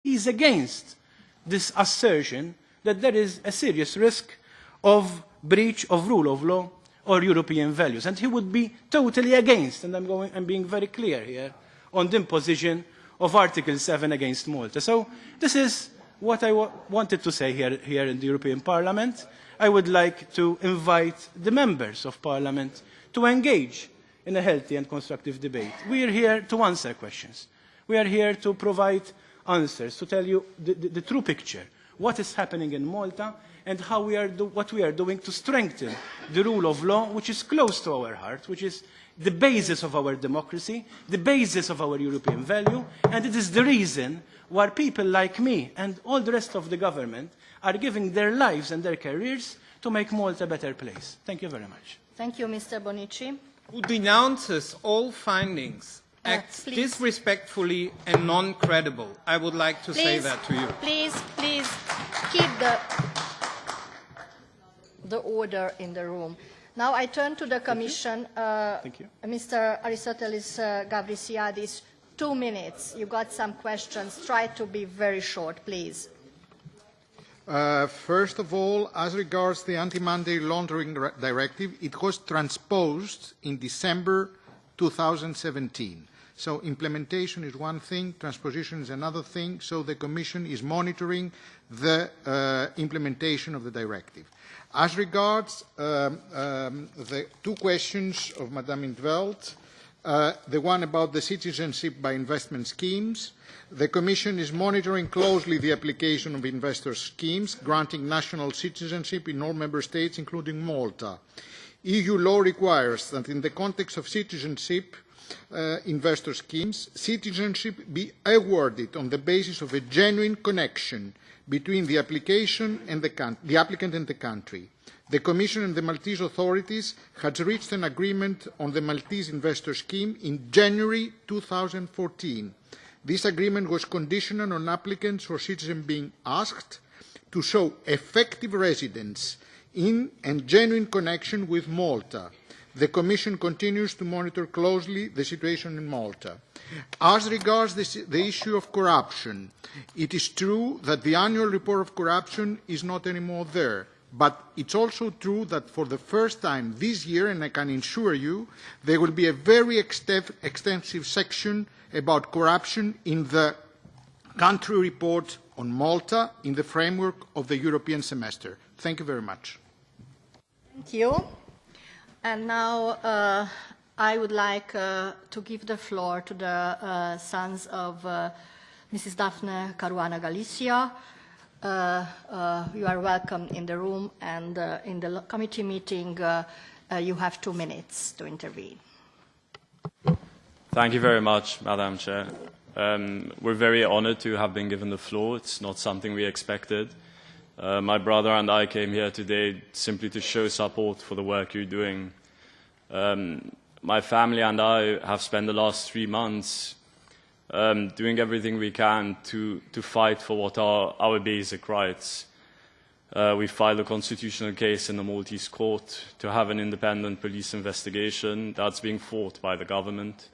He's against this assertion that there is a serious risk of breach of rule of law or European values. And he would be totally against, and I'm being very clear here, on the imposition of Article 7 against Malta. So this is what I wanted to say here in the European Parliament. I would like to invite the members of Parliament to engage in a healthy and constructive debate. We are here to answer questions. We are here to provide answers, to tell you the true picture, what is happening in Malta, and how what we are doing to strengthen the rule of law, which is close to our heart, which is the basis of our democracy, the basis of our European value, and it is the reason why people like me and all the rest of the government are giving their lives and their careers to make Malta a better place. Thank you very much. Thank you, Mr. Bonici. Who denounces all findings, acts disrespectfully and non-credible. I would like to say that to you. Please keep the order in the room. Now I turn to the Commission. Thank you. Mr. Aristotelis Gavrisiadis, 2 minutes. You got some questions. Try to be very short, please. First of all, as regards the Anti-Money Laundering Directive, it was transposed in December 2017. So implementation is one thing, transposition is another thing, so the Commission is monitoring the implementation of the directive. As regards the 2 questions of Madame in 't Veld, the one about the citizenship by investment schemes, the Commission is monitoring closely the application of investor schemes, granting national citizenship in all Member States, including Malta. EU law requires that in the context of citizenship investor schemes, citizenship be awarded on the basis of a genuine connection between the applicant and the country. The Commission and the Maltese authorities had reached an agreement on the Maltese investor scheme in January 2014. This agreement was conditional on applicants or citizens being asked to show effective residence in and genuine connection with Malta. The Commission continues to monitor closely the situation in Malta. As regards the issue of corruption, it is true that the annual report of corruption is not anymore there. But it's also true that for the first time this year, and I can assure you, there will be a very extensive section about corruption in the country report on Malta in the framework of the European semester. Thank you very much. Thank you. And now I would like to give the floor to the sons of Mrs. Daphne Caruana Galicia. You are welcome in the room, and in the committee meeting you have 2 minutes to intervene. Thank you very much, Madam Chair. We're very honored to have been given the floor. It's not something we expected. My brother and I came here today simply to show support for the work you're doing. My family and I have spent the last 3 months doing everything we can to fight for what are our basic rights. We filed a constitutional case in the Maltese court to have an independent police investigation. That's being fought by the government.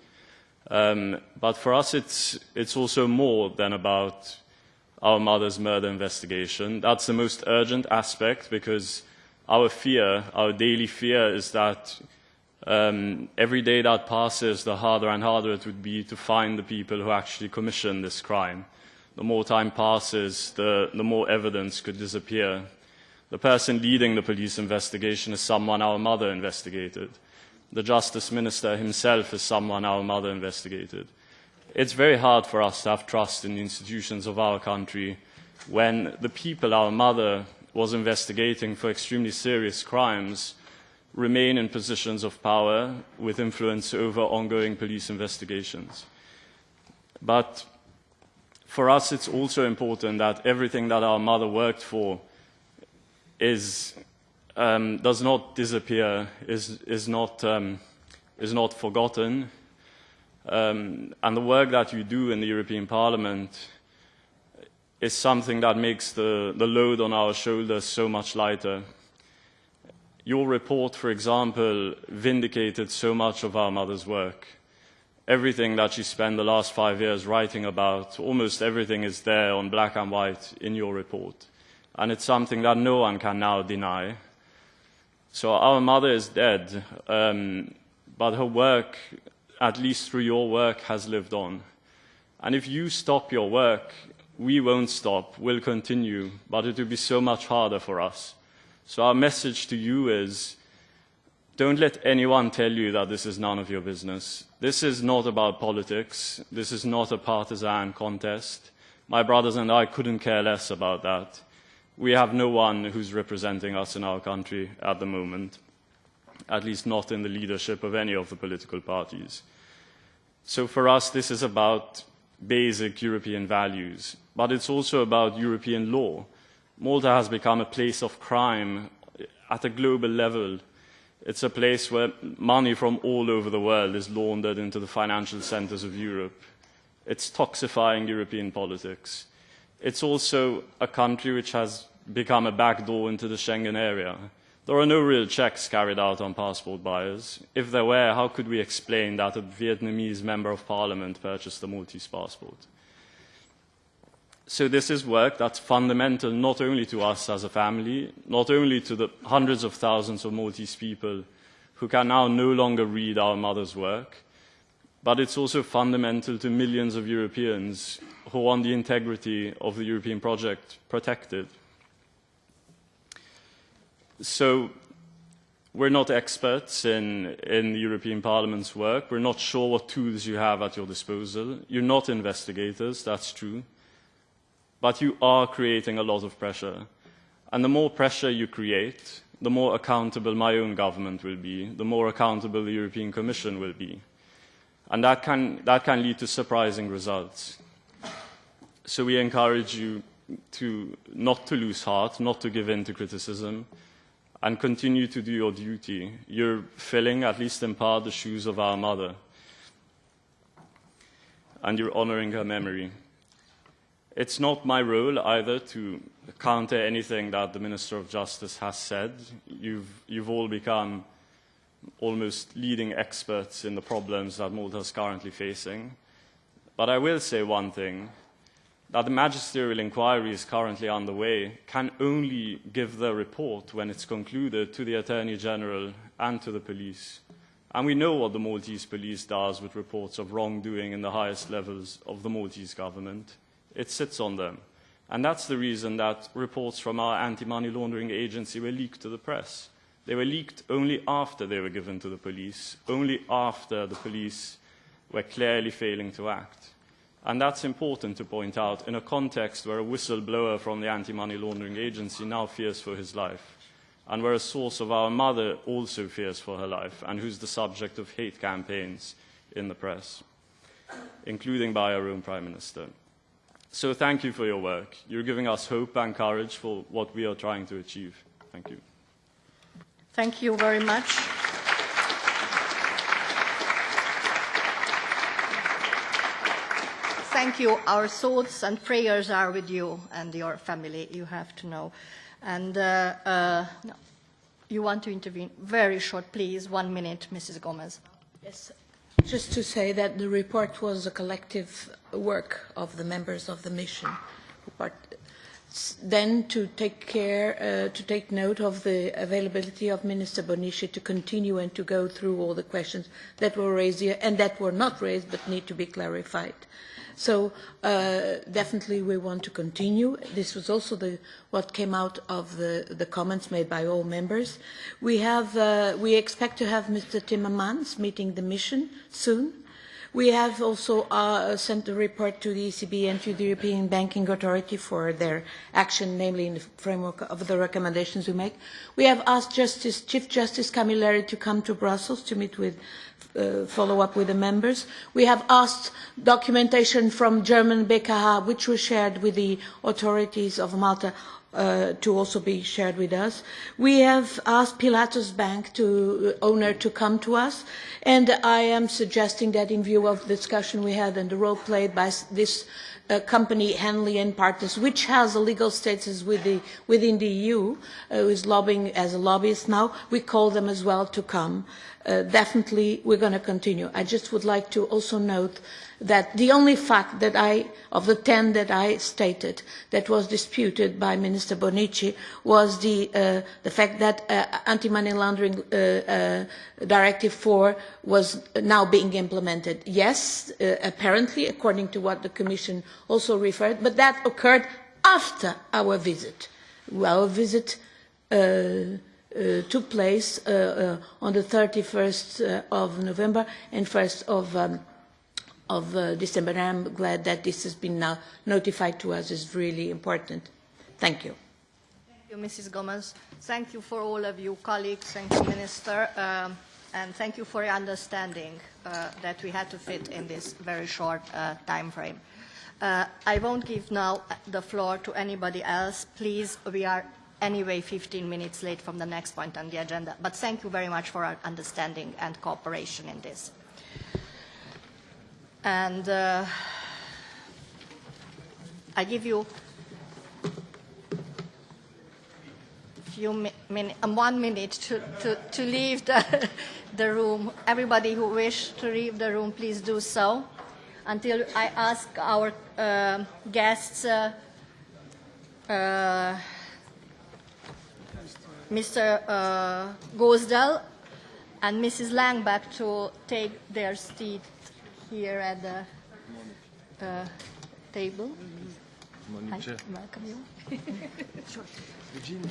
But for us, it's also more than about our mother's murder investigation. That's the most urgent aspect, because our fear, our daily fear, is that every day that passes, the harder and harder it would be to find the people who actually commissioned this crime. The more time passes, the more evidence could disappear. The person leading the police investigation is someone our mother investigated. The Justice Minister himself is someone our mother investigated. It's very hard for us to have trust in the institutions of our country when the people our mother was investigating for extremely serious crimes remain in positions of power with influence over ongoing police investigations. But for us, it's also important that everything that our mother worked for does not disappear, is not forgotten. And the work that you do in the European Parliament is something that makes the load on our shoulders so much lighter. Your report, for example, vindicated so much of our mother's work. everything that you spent the last 5 years writing about, almost everything is there on black and white in your report. And it's something that no one can now deny. So our mother is dead, but her work, at least through your work, has lived on. And if you stop your work, we won't stop, we'll continue, but it will be so much harder for us. So our message to you is, don't let anyone tell you that this is none of your business. This is not about politics. This is not a partisan contest. My brothers and I couldn't care less about that. We have no one who's representing us in our country at the moment, at least not in the leadership of any of the political parties. So for us, this is about basic European values, but it's also about European law. Malta has become a place of crime at a global level. It's a place where money from all over the world is laundered into the financial centers of Europe. It's toxifying European politics. It's also a country which has become a backdoor into the Schengen area. There are no real checks carried out on passport buyers. If there were, how could we explain that a Vietnamese member of parliament purchased a Maltese passport? So this is work that's fundamental not only to us as a family, not only to the hundreds of thousands of Maltese people who can now no longer read our mother's work, but it's also fundamental to millions of Europeans who want the integrity of the European project protected. So we're not experts in the European Parliament's work. We're not sure what tools you have at your disposal. You're not investigators, that's true. But you are creating a lot of pressure. And the more pressure you create, the more accountable my own government will be, the more accountable the European Commission will be. And that can lead to surprising results. So we encourage you not to lose heart, not to give in to criticism, and continue to do your duty. You're filling, at least in part, the shoes of our mother. And you're honoring her memory. It's not my role either to counter anything that the Minister of Justice has said. You've all become almost leading experts in the problems that Malta is currently facing. But I will say one thing, that the magisterial inquiry is currently underway, can only give the report when it's concluded to the Attorney General and to the police. And we know what the Maltese police does with reports of wrongdoing in the highest levels of the Maltese government. It sits on them. And that's the reason that reports from our anti-money laundering agency were leaked to the press. They were leaked only after they were given to the police, only after the police were clearly failing to act. And that's important to point out in a context where a whistleblower from the anti-money laundering agency now fears for his life, and where a source of our mother also fears for her life, and who's the subject of hate campaigns in the press, including by our own Prime Minister. So thank you for your work. You're giving us hope and courage for what we are trying to achieve. Thank you. Thank you very much. Thank you. Our thoughts and prayers are with you and your family, you have to know. And no, you want to intervene? Very short, please. 1 minute, Mrs. Gomez. Yes. Just to say that the report was a collective work of the members of the mission. Then to take note of the availability of Minister Bonici to continue and to go through all the questions that were raised here and that were not raised but need to be clarified. So definitely we want to continue. This was also what came out of the comments made by all members. We expect to have Mr. Timmermans meeting the mission soon. We have also sent a report to the ECB and to the European Banking Authority for their action, namely in the framework of the recommendations we make. We have asked Chief Justice Camilleri to come to Brussels to meet with, follow up with the members. We have asked documentation from German BKH, which was shared with the authorities of Malta, to also be shared with us. We have asked Pilatus Bank owner to come to us, and I am suggesting that in view of the discussion we had and the role played by this company, Henley and Partners, which has a legal status within the EU, who is lobbying as a lobbyist now, we call them as well to come. definitely we're going to continue. I just would like to also note that the only fact that of the 10 that I stated that was disputed by Minister Bonici was the fact that Anti-Money Laundering Directive 4 was now being implemented. Yes, apparently, according to what the Commission also referred, but that occurred after our visit. Our visit took place on the 31st of November and 1st of December. And I'm glad that this has been now notified to us. It's really important. Thank you. Thank you, Mrs. Gomez. Thank you for all of you colleagues. Thank you, Minister. And thank you for your understanding that we had to fit in this very short time frame. I won't give now the floor to anybody else. Please, we are anyway 15 minutes late from the next point on the agenda. But thank you very much for our understanding and cooperation in this. And I give you few 1 minute to leave the room. Everybody who wishes to leave the room, please do so until I ask our guests, Mr. Gosdell and Mrs. Langback, to take their seat here at the table. I welcome you. Sure. Virginia.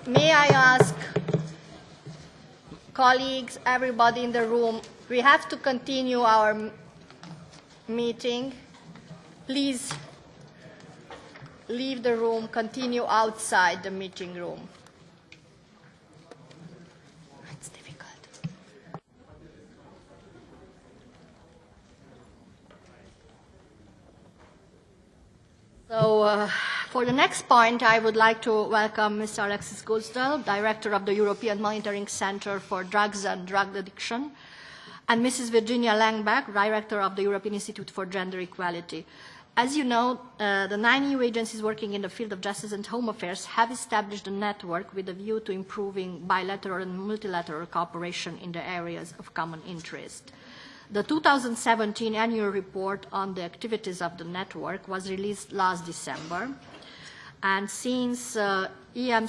May I ask colleagues, everybody in the room, we have to continue our meeting. Please leave the room, continue outside the meeting room. It's difficult. So, for the next point, I would like to welcome Mr. Alexis Gosdell, Director of the European Monitoring Center for Drugs and Drug Addiction, and Mrs. Virginia Langback, Director of the European Institute for Gender Equality. As you know, the 9 EU agencies working in the field of justice and home affairs have established a network with a view to improving bilateral and multilateral cooperation in the areas of common interest. The 2017 annual report on the activities of the network was released last December. And since EM